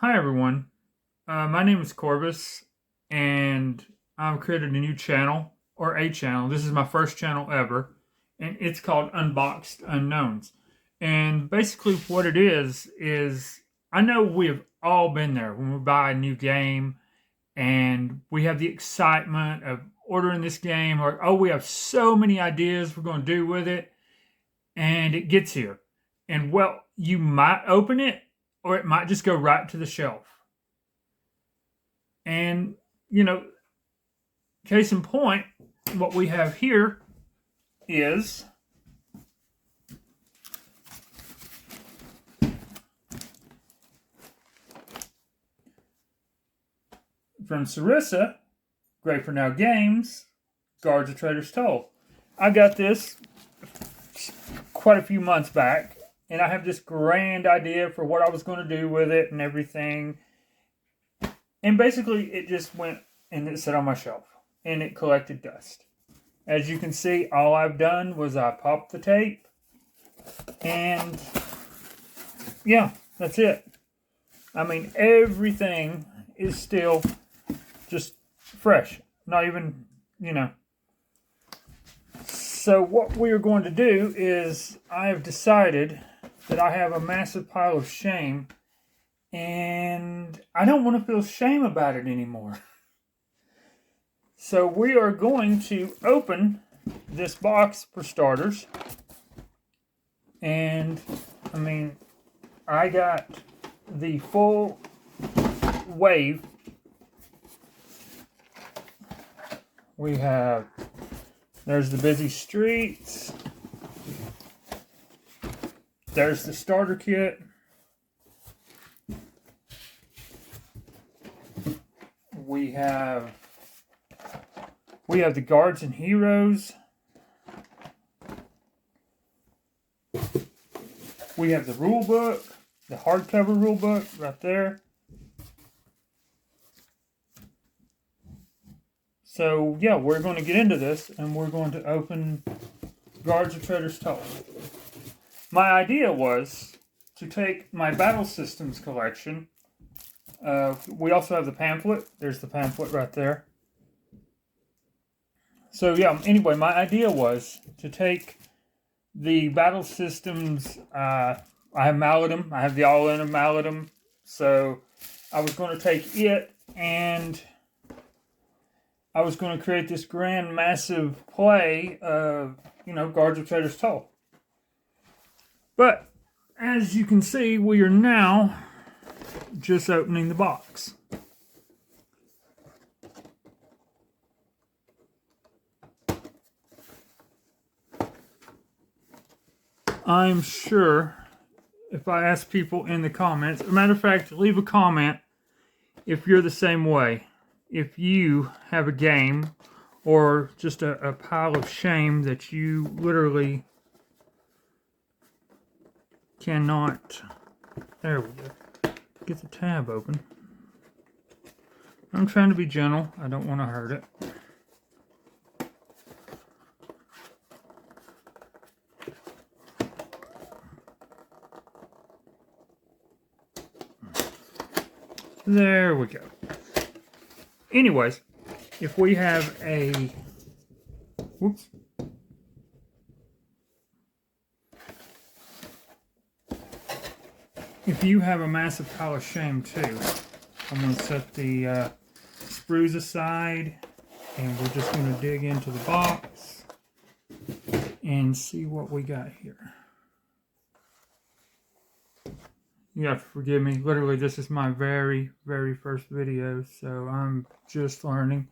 Hi everyone, my name is Corbus, and I've created a new channel, or a channel. This is my first channel ever, and it's called Unboxed Unknowns. And basically what it is I know we have all been there when we buy a new game, and we have the excitement of ordering this game, or, oh, we have so many ideas we're going to do with it, and it gets here. And, well, you might open it, or it might just go right to the shelf. And, case in point, what we have here is from Sarissa, Great for Now Games, Guards of Traitor's Toll. I got this quite a few months back, and I have this grand idea for what I was going to do with it and everything. And basically, it just went and it sat on my shelf, and it collected dust. As you can see, all I've done was I popped the tape, and yeah, that's it. I mean, everything is still just fresh. Not even, So what we are going to do is I have decided that I have a massive pile of shame, and I don't want to feel shame about it anymore. So we are going to open this box for starters. And, I got the full wave. There's the busy streets. There's the starter kit. We have the guards and heroes. We have the rule book, the hardcover rule book right there. So yeah, we're going to get into this, and we're going to open Guards of Traitor's Toll. My idea was to take my Battle Systems collection. We also have the pamphlet. There's the pamphlet right there. So yeah, anyway, my idea was to take the Battle Systems. I have Maladum. I have the all-in of Maladum. So I was going to take it, and I was going to create this grand, massive play of, Guards of Traitor's Toll. But as you can see, we are now just opening the box. I'm sure if I ask people in the comments, as a matter of fact, leave a comment if you're the same way. If you have a game or just a pile of shame that you literally cannot... There we go. Get the tab open. I'm trying to be gentle. I don't want to hurt it. There we go. Anyways, if we have a... Whoops. If you have a massive pile of shame too, I'm going to set the sprues aside, and we're just going to dig into the box and see what we got here. You have to forgive me. Literally, this is my very, very first video, so I'm just learning.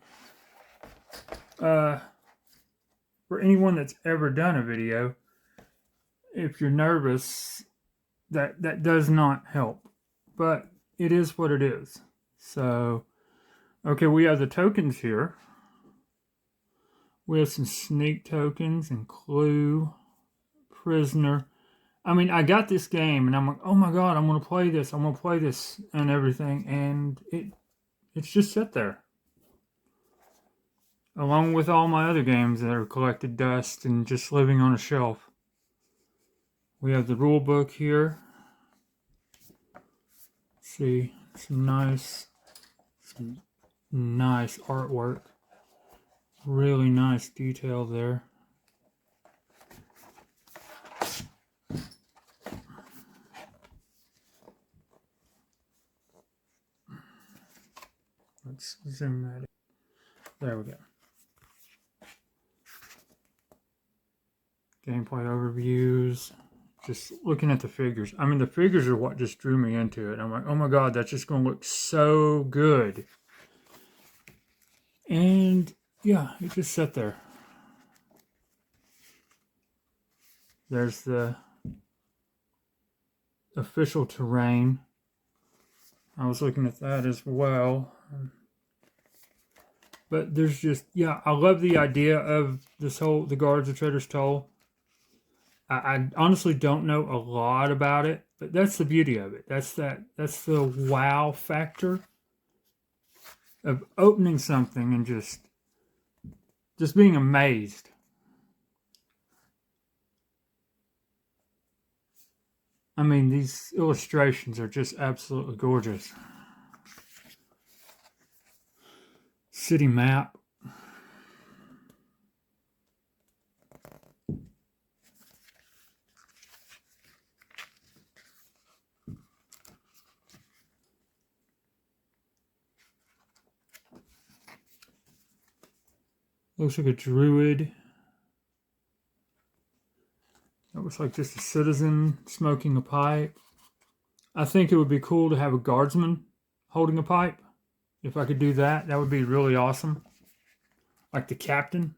For anyone that's ever done a video, if you're nervous, that does not help. But it is what it is. So, okay, we have the tokens here. We have some sneak tokens and clue, prisoner. I got this game, and I'm like, oh my god, I'm going to play this, and everything, and it's just sit there. Along with all my other games that are collected dust and just living on a shelf. We have the rule book here. Let's see, Some nice artwork. Really nice detail there. Let's zoom that in. There we go. Gameplay overviews. Just looking at the figures. I mean, the figures are what just drew me into it. I'm like, oh my god, that's just going to look so good. And yeah, it just sat there. There's the official terrain. I was looking at that as well. But there's just, yeah, I love the idea of this whole, the Guards of Traitor's Toll. I honestly don't know a lot about it, but that's the beauty of it. That's the wow factor of opening something and just being amazed. I mean, these illustrations are just absolutely gorgeous. City map. Looks like a druid. That looks like just a citizen smoking a pipe. I think it would be cool to have a guardsman holding a pipe. If I could do that, that would be really awesome. Like the captain.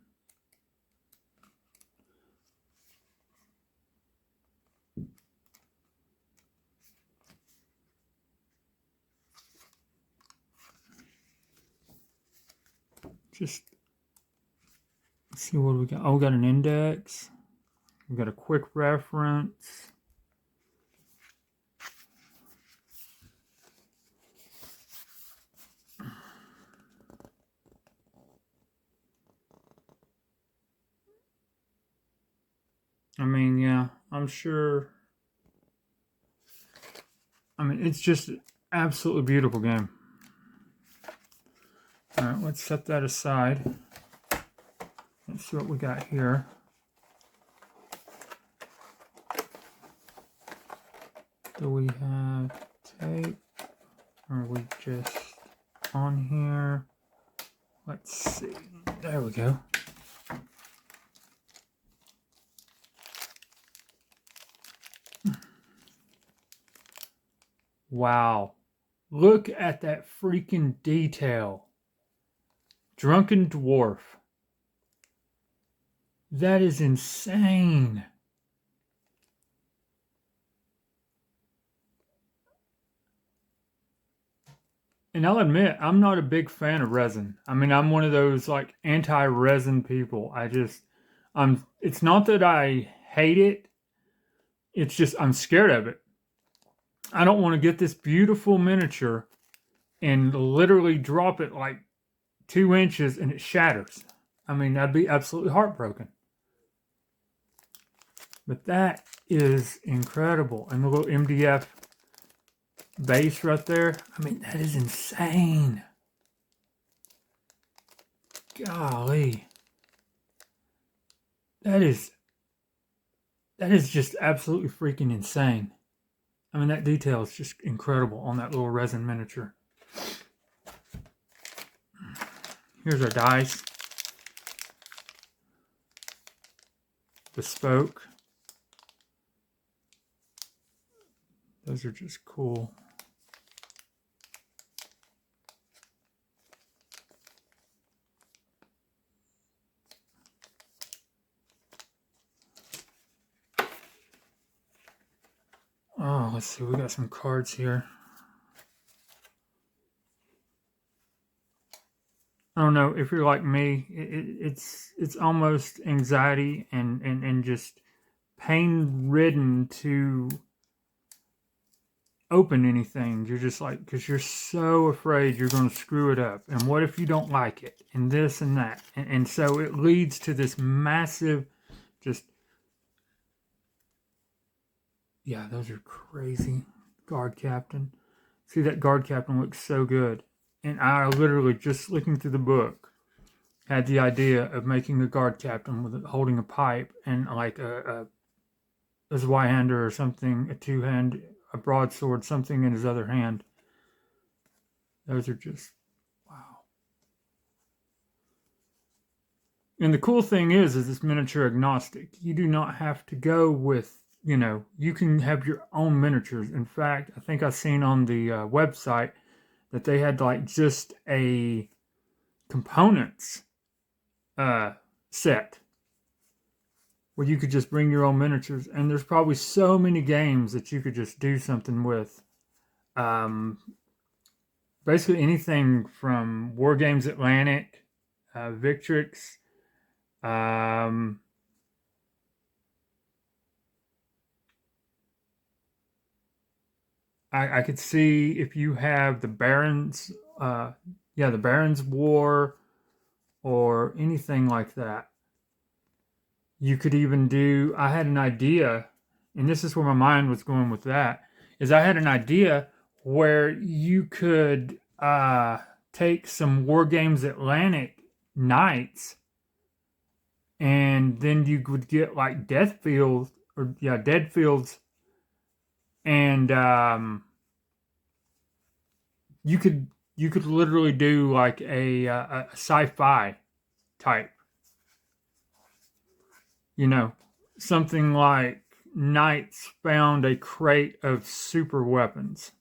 Just let's see what we got. Oh, we got an index. We got a quick reference. I mean, yeah, I'm sure. I mean, it's just an absolutely beautiful game. All right, let's set that aside. Let's see what we got here. Do we have tape? Or are we just on here? Let's see. There we go. Wow. Look at that freaking detail. Drunken dwarf. That is insane. And I'll admit, I'm not a big fan of resin. I mean, I'm one of those like anti-resin people. It's not that I hate it. It's just, I'm scared of it. I don't want to get this beautiful miniature and literally drop it like 2 inches and it shatters. I mean, I'd be absolutely heartbroken. But that is incredible. And the little MDF base right there. I mean, that is insane. Golly. That is just absolutely freaking insane. I mean, that detail is just incredible on that little resin miniature. Here's our dice. Bespoke. Those are just cool. Oh, let's see, we got some cards here. I don't know, if you're like me, it's almost anxiety and just pain-ridden to open anything. You're just like, because you're so afraid you're going to screw it up. And what if you don't like it? And this and that. And so it leads to this massive, just, yeah, those are crazy. Guard captain. See, that guard captain looks so good. And I literally, just looking through the book, had the idea of making a guard captain with holding a pipe and like a Zweihander or something, a two-hand, a broadsword, something in his other hand. Those are just, wow. And the cool thing is it's miniature agnostic. You do not have to go with, you can have your own miniatures. In fact, I think I've seen on the website that they had like just a components set where you could just bring your own miniatures. And there's probably so many games that you could just do something with. Basically anything from War Games Atlantic, Victrix, I could see if you have the Barons, the Barons War, or anything like that. You could even do, I had an idea, and this is where my mind was going with that, is I had an idea where you could take some War Games Atlantic knights, and then you would get like Dead Fields, and you could literally do like a sci-fi type, something like knights found a crate of super weapons.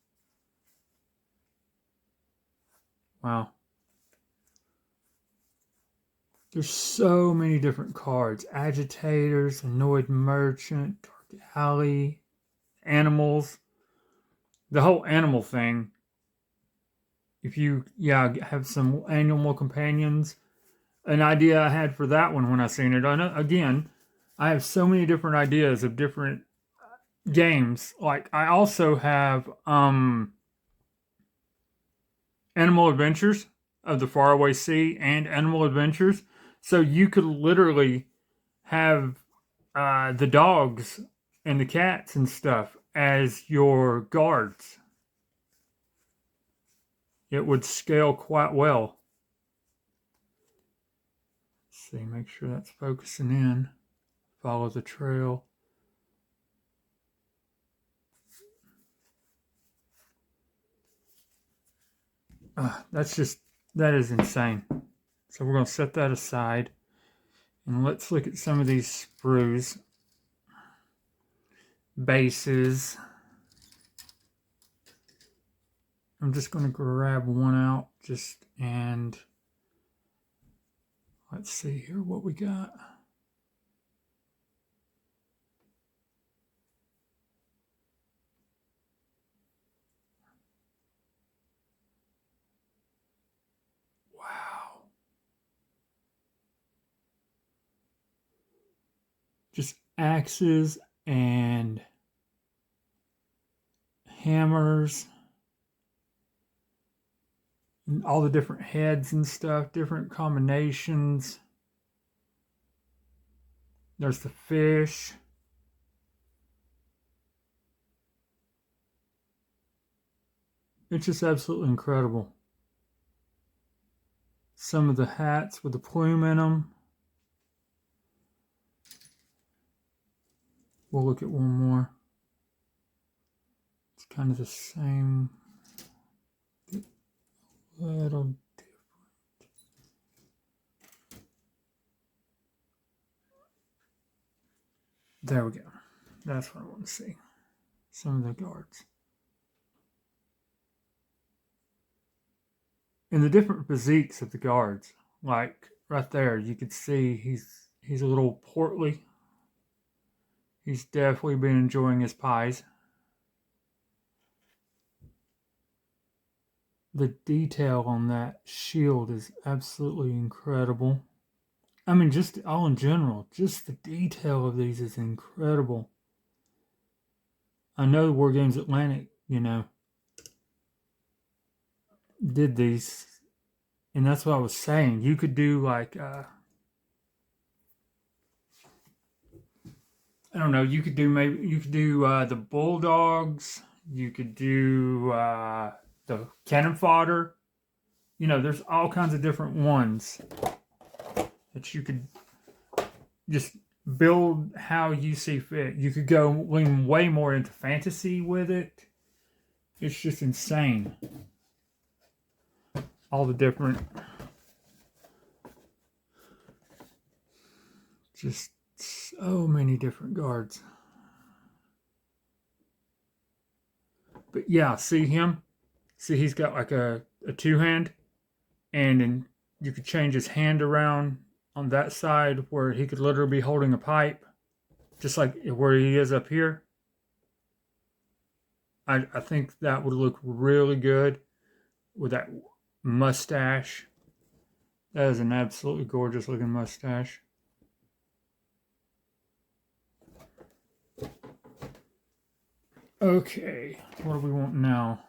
Wow. There's so many different cards. Agitators, Annoyed Merchant, Dark Alley, Animals. The whole animal thing. If you, have some animal companions. An idea I had for that one when I seen it. Again, I have so many different ideas of different games. Like, I also have Animal Adventures of the Faraway Sea and Animal Adventures. So you could literally have the dogs and the cats and stuff as your guards. It would scale quite well. Let's see, make sure that's focusing in. Follow the trail. That is insane. So we're going to set that aside. And let's look at some of these sprues. Bases. I'm just going to grab one out and let's see here what we got. Wow. Just axes and hammers. And all the different heads and stuff, different combinations. There's the fish. It's just absolutely incredible. Some of the hats with the plume in them. We'll look at one more. It's kind of the same. Little different. There we go. That's what I want to see. Some of the guards. And the different physiques of the guards. Like right there, you could see he's a little portly. He's definitely been enjoying his pies. The detail on that shield is absolutely incredible. I mean, just all in general, just the detail of these is incredible. I know War Games Atlantic, did these, and that's what I was saying. You could do like, I don't know, you could do the Bulldogs, You could do the cannon fodder. You know, there's all kinds of different ones that you could just build how you see fit. You could go lean way more into fantasy with it. It's just insane. All the different, just so many different guards. But yeah, see him? See, he's got like a two-hand, and then you could change his hand around on that side where he could literally be holding a pipe, just like where he is up here. I think that would look really good with that mustache. That is an absolutely gorgeous looking mustache. Okay, what do we want now?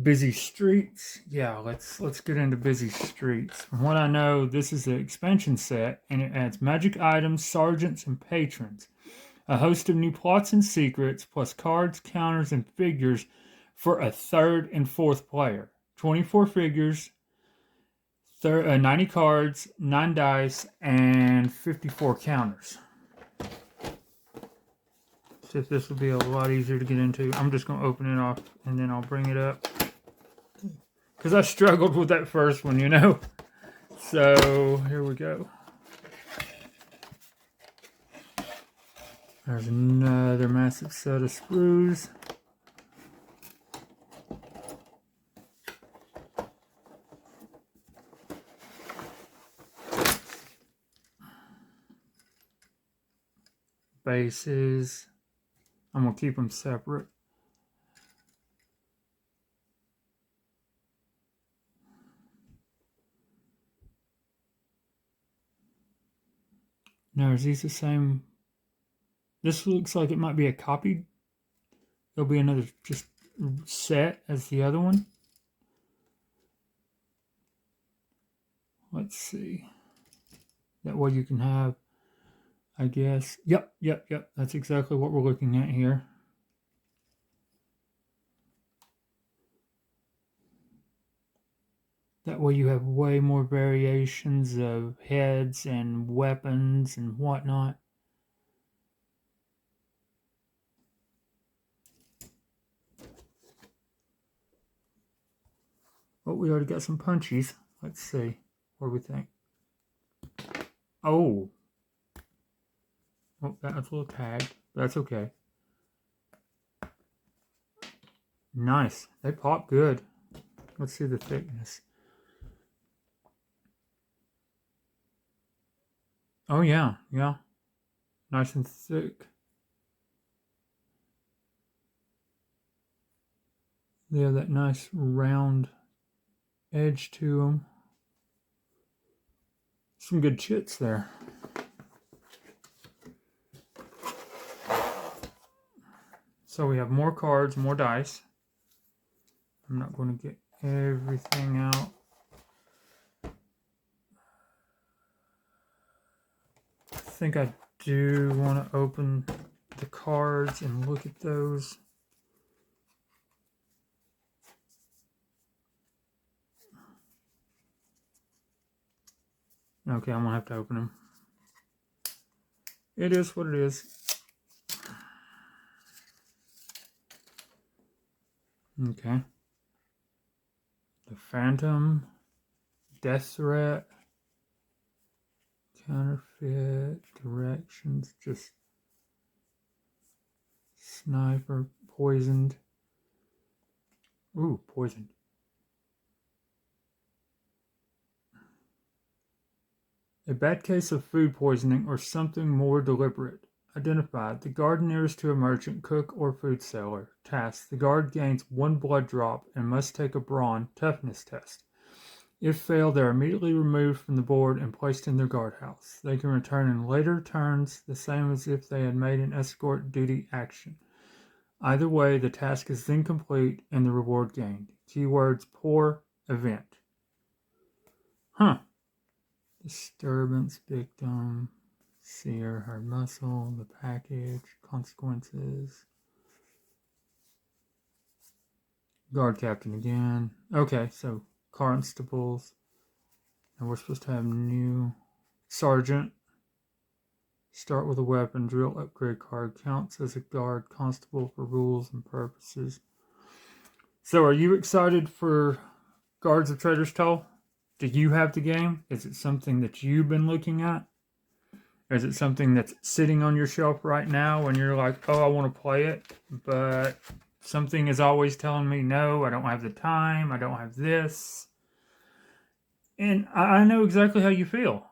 Busy streets. Yeah, let's get into busy streets. From what I know, this is an expansion set, and it adds magic items, sergeants, and patrons. A host of new plots and secrets, plus cards, counters, and figures for a third and fourth player. 24 figures, 90 cards, 9 dice, and 54 counters. See if this will be a lot easier to get into. I'm just going to open it off, and then I'll bring it up. Because I struggled with that first one, you know. So, here we go. There's another massive set of sprues. Bases. I'm going to keep them separate. Now, is these the same? This looks like it might be a copy. There'll be another just set as the other one. Let's see. That way you can have, I guess. Yep. That's exactly what we're looking at here. That way you have way more variations of heads and weapons and whatnot. Oh, we already got some punchies. Let's see. What do we think? Oh, that's a little tagged. That's okay. Nice. They pop good. Let's see the thickness. Oh, yeah. Nice and thick. They have that nice round edge to them. Some good chits there. So we have more cards, more dice. I'm not going to get everything out. I think I do want to open the cards and look at those. Okay, I'm going to have to open them. It is what it is. Okay. The Phantom, Death Threat, Counterfeit, Directions, just Sniper, Poisoned. Ooh, Poisoned. A bad case of food poisoning or something more deliberate. Identified. The guard nearest to a merchant, cook, or food seller. Task. The guard gains 1 blood drop and must take a brawn toughness test. If failed, they are immediately removed from the board and placed in their guardhouse. They can return in later turns, the same as if they had made an escort duty action. Either way, the task is then complete and the reward gained. Keywords: poor, event. Huh. Disturbance, victim, seer, hard muscle, the package, consequences. Guard captain again. Okay, so constables. And we're supposed to have new sergeant. Start with a weapon. Drill upgrade card. Counts as a guard constable for rules and purposes. So are you excited for Guards of Traitor's Toll? Do you have the game? Is it something that you've been looking at? Or is it something that's sitting on your shelf right now and you're like, oh, I want to play it, but something is always telling me, no, I don't have the time, I don't have this. And I know exactly how you feel.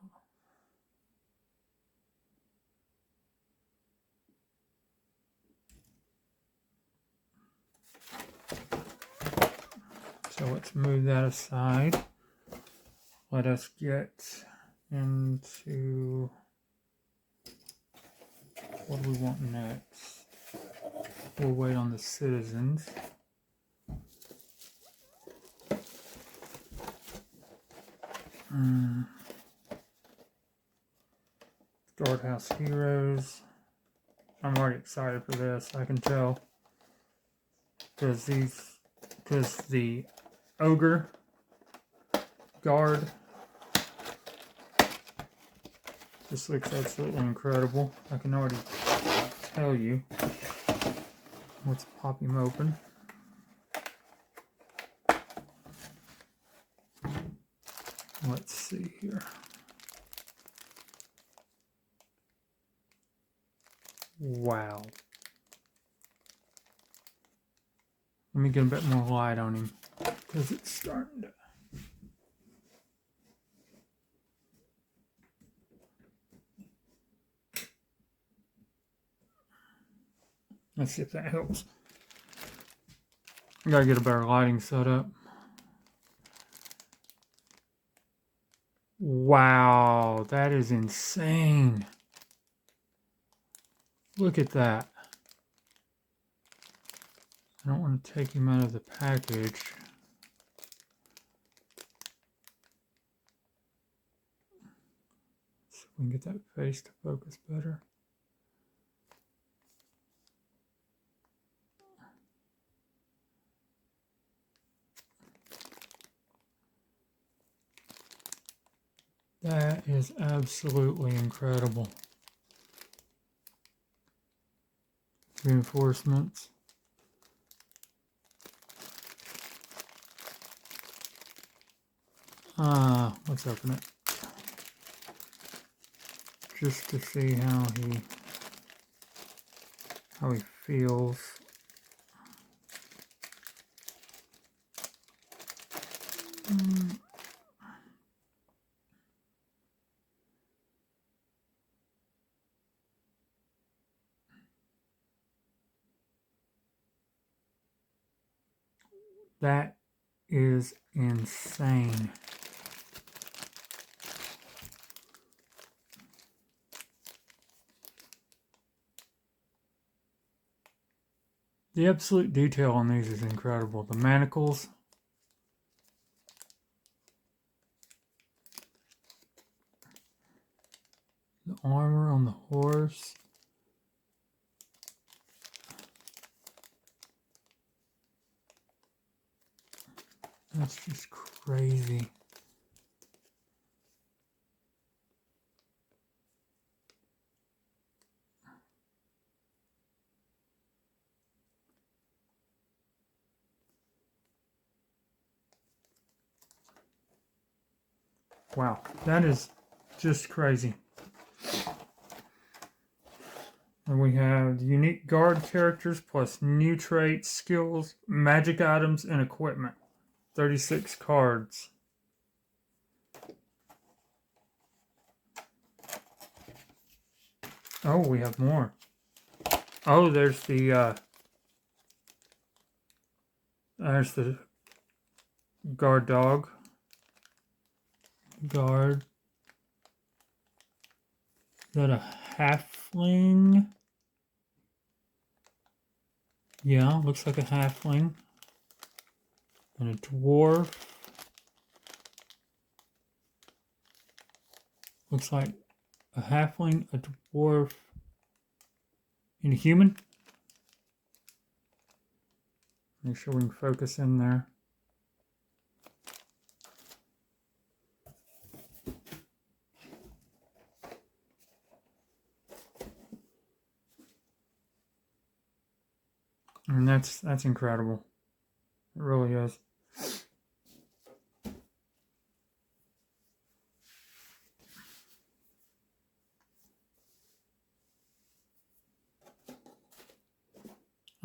So let's move that aside. Let us get into what do we want next. We'll wait on the citizens. Guardhouse Heroes. I'm already excited for this. I can tell because the ogre guard just looks absolutely incredible. I can already tell you. Let's pop him open. Let's see here. Wow. Let me get a bit more light on him because it's starting to. Let's see if that helps. I gotta get a better lighting set up. Wow, that is insane. Look at that. I don't want to take him out of the package. So we can get that face to focus better. That is absolutely incredible. Reinforcements. Let's open it. Just to see how he feels. That is insane. The absolute detail on these is incredible. The manacles. The armor on the horse. That's just crazy. Wow, that is just crazy. And we have the unique guard characters plus new traits, skills, magic items, and equipment. 36 cards. Oh, we have more. Oh, there's the guard dog. Guard. Is that a halfling? Yeah, looks like a halfling. And a dwarf. Looks like a halfling, a dwarf, and a human. Make sure we can focus in there. And that's incredible. It really is.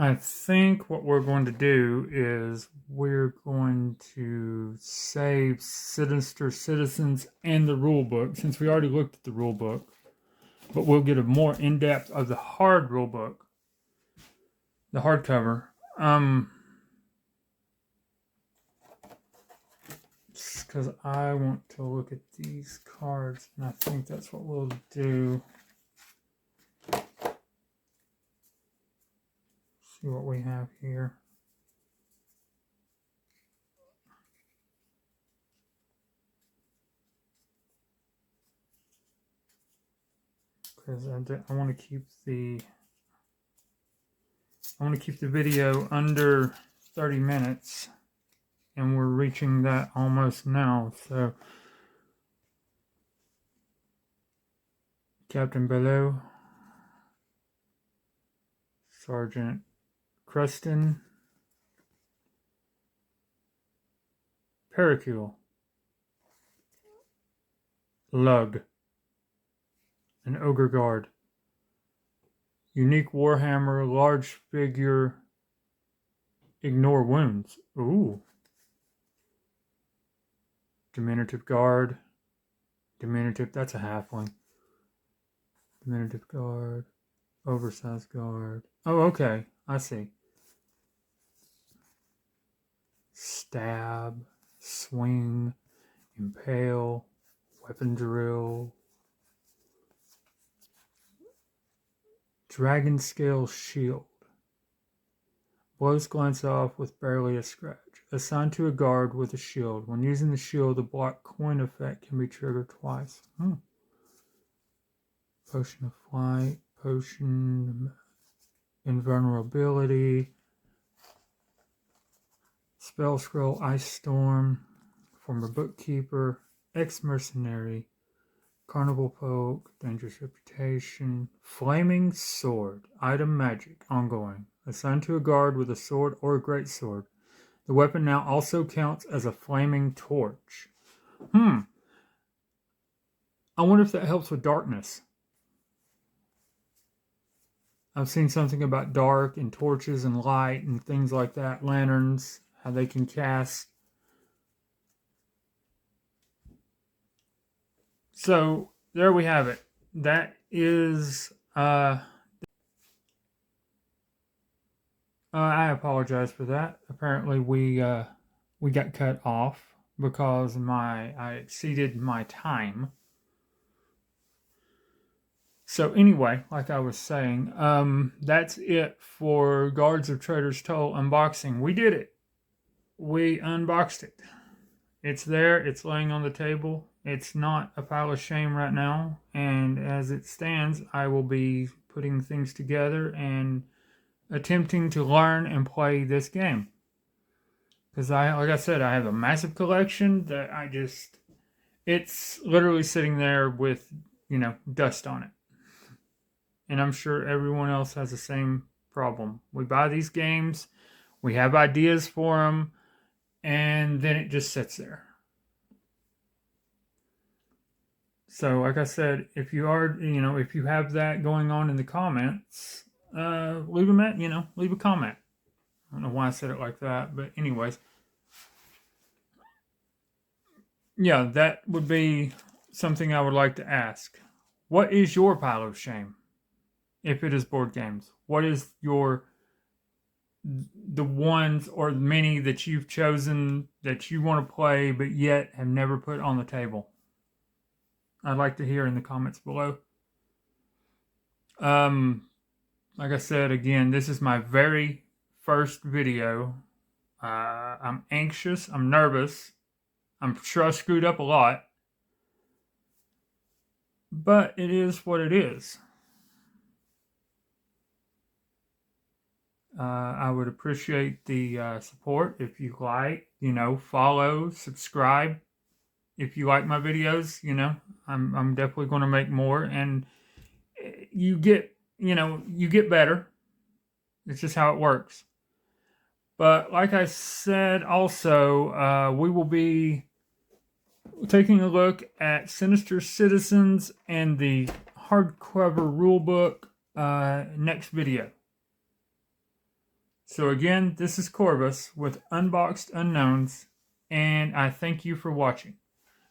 I think what we're going to do is we're going to save Sinister Citizens and the rule book, since we already looked at the rule book. But we'll get a more in-depth of the hard rule book, the hardcover. Because I want to look at these cards, and I think that's what we'll do. See what we have here. Because I want to keep the video under 30 minutes, and we're reaching that almost now. So Captain Below, Sergeant Creston, Pericule, Lug, an Ogre Guard, Unique Warhammer, large figure, ignore wounds. Ooh. Diminutive Guard, diminutive, that's a halfling. Diminutive Guard, oversized guard. Oh, okay, I see. Stab, swing, impale, weapon drill, dragon scale shield. Blows glance off with barely a scratch. Assigned to a guard with a shield. When using the shield, the block coin effect can be triggered twice. Potion of flight, potion invulnerability, spell scroll, ice storm, former bookkeeper, ex-mercenary, carnival folk, dangerous reputation, flaming sword, item magic, ongoing. Assigned to a guard with a sword or a greatsword. The weapon now also counts as a flaming torch. I wonder if that helps with darkness. I've seen something about dark and torches and light and things like that. Lanterns, how they can cast. So there we have it. That is... I apologize for that. Apparently we got cut off because I exceeded my time. So anyway, like I was saying, that's it for Guards of Traitor's Toll unboxing. We did it. We unboxed it. It's there. It's laying on the table. It's not a pile of shame right now. And as it stands, I will be putting things together and attempting to learn and play this game. Because like I said, I have a massive collection that it's literally sitting there with, dust on it. And I'm sure everyone else has the same problem. We buy these games, we have ideas for them, and then it just sits there. So, like I said, if you have that going on in the comments, leave a comment. I don't know why I said it like that, but anyways. Yeah, that would be something I would like to ask. What is your pile of shame? If it is board games, what is the ones or many that you've chosen that you want to play but yet have never put on the table? I'd like to hear in the comments below. Like I said, again, this is my very first video. I'm anxious, I'm nervous, I'm sure I screwed up a lot, but it is what it is. I would appreciate the support if you like, follow, subscribe. If you like my videos, I'm definitely going to make more, and you get better. It's just how it works. But like I said, also, we will be taking a look at Sinister Citizens and the hardcover rulebook next video. So again, this is Corvus with Unboxed Unknowns, and I thank you for watching.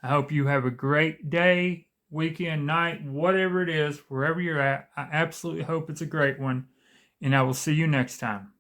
I hope you have a great day, weekend, night, whatever it is, wherever you're at. I absolutely hope it's a great one, and I will see you next time.